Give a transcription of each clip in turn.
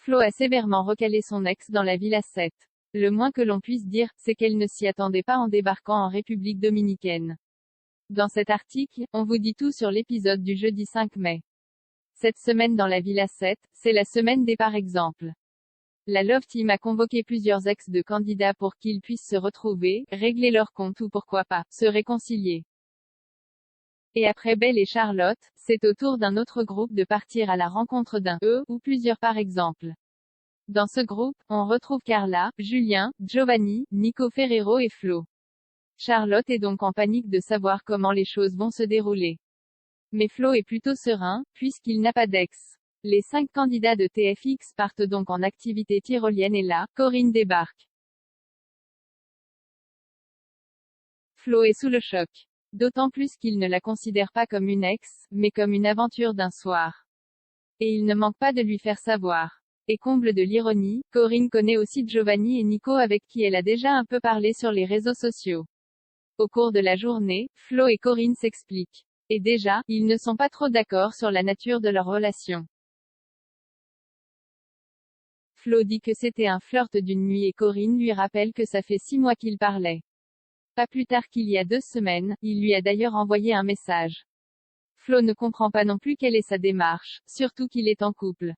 Flo a sévèrement recalé son ex dans la Villa 7. Le moins que l'on puisse dire, c'est qu'elle ne s'y attendait pas en débarquant en République dominicaine. Dans cet article, on vous dit tout sur l'épisode du jeudi 5 mai. Cette semaine dans la Villa 7, c'est la semaine des par exemple. La Love Team a convoqué plusieurs ex de candidats pour qu'ils puissent se retrouver, régler leur compte ou pourquoi pas, se réconcilier. Et après Belle et Charlotte, c'est au tour d'un autre groupe de partir à la rencontre d'un ou plusieurs par exemple. Dans ce groupe, on retrouve Carla, Julien, Giovanni, Nico Ferrero et Flo. Charlotte est donc en panique de savoir comment les choses vont se dérouler. Mais Flo est plutôt serein, puisqu'il n'a pas d'ex. Les 5 candidats de TFX partent donc en activité tyrolienne et là, Corinne débarque. Flo est sous le choc. D'autant plus qu'il ne la considère pas comme une ex, mais comme une aventure d'un soir. Et il ne manque pas de lui faire savoir. Et comble de l'ironie, Corinne connaît aussi Giovanni et Nico avec qui elle a déjà un peu parlé sur les réseaux sociaux. Au cours de la journée, Flo et Corinne s'expliquent. Et déjà, ils ne sont pas trop d'accord sur la nature de leur relation. Flo dit que c'était un flirt d'une nuit et Corinne lui rappelle que ça fait 6 mois qu'ils parlaient. Pas plus tard qu'il y a 2 semaines, il lui a d'ailleurs envoyé un message. Flo ne comprend pas non plus quelle est sa démarche, surtout qu'il est en couple.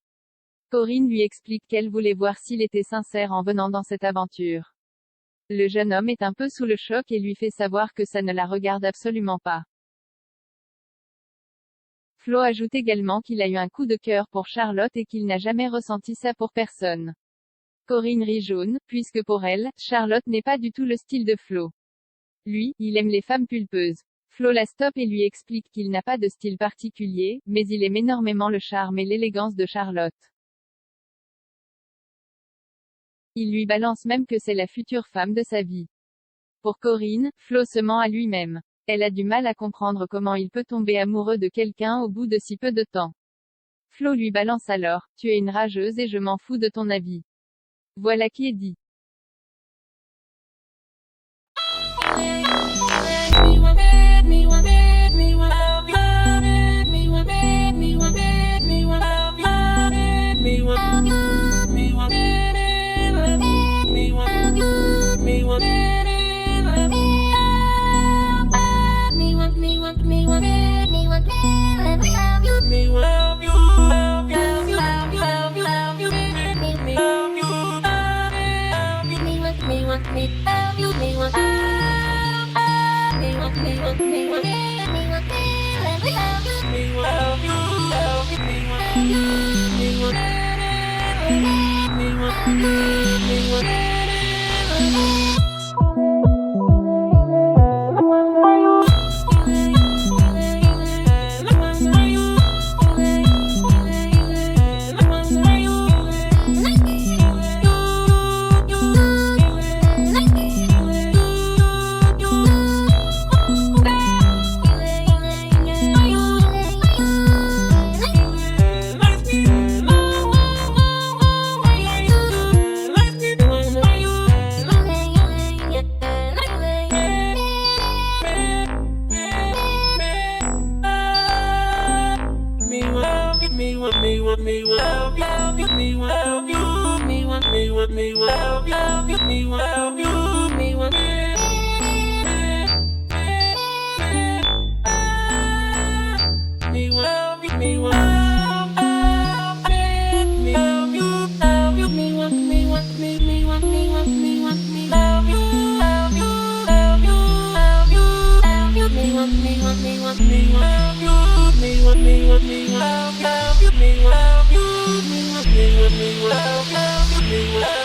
Corinne lui explique qu'elle voulait voir s'il était sincère en venant dans cette aventure. Le jeune homme est un peu sous le choc et lui fait savoir que ça ne la regarde absolument pas. Flo ajoute également qu'il a eu un coup de cœur pour Charlotte et qu'il n'a jamais ressenti ça pour personne. Corinne rit jaune, puisque pour elle, Charlotte n'est pas du tout le style de Flo. Lui, il aime les femmes pulpeuses. Flo la stoppe et lui explique qu'il n'a pas de style particulier, mais il aime énormément le charme et l'élégance de Charlotte. Il lui balance même que c'est la future femme de sa vie. Pour Corinne, Flo se ment à lui-même. Elle a du mal à comprendre comment il peut tomber amoureux de quelqu'un au bout de si peu de temps. Flo lui balance alors, tu es une rageuse et je m'en fous de ton avis. Voilà qui est dit. Me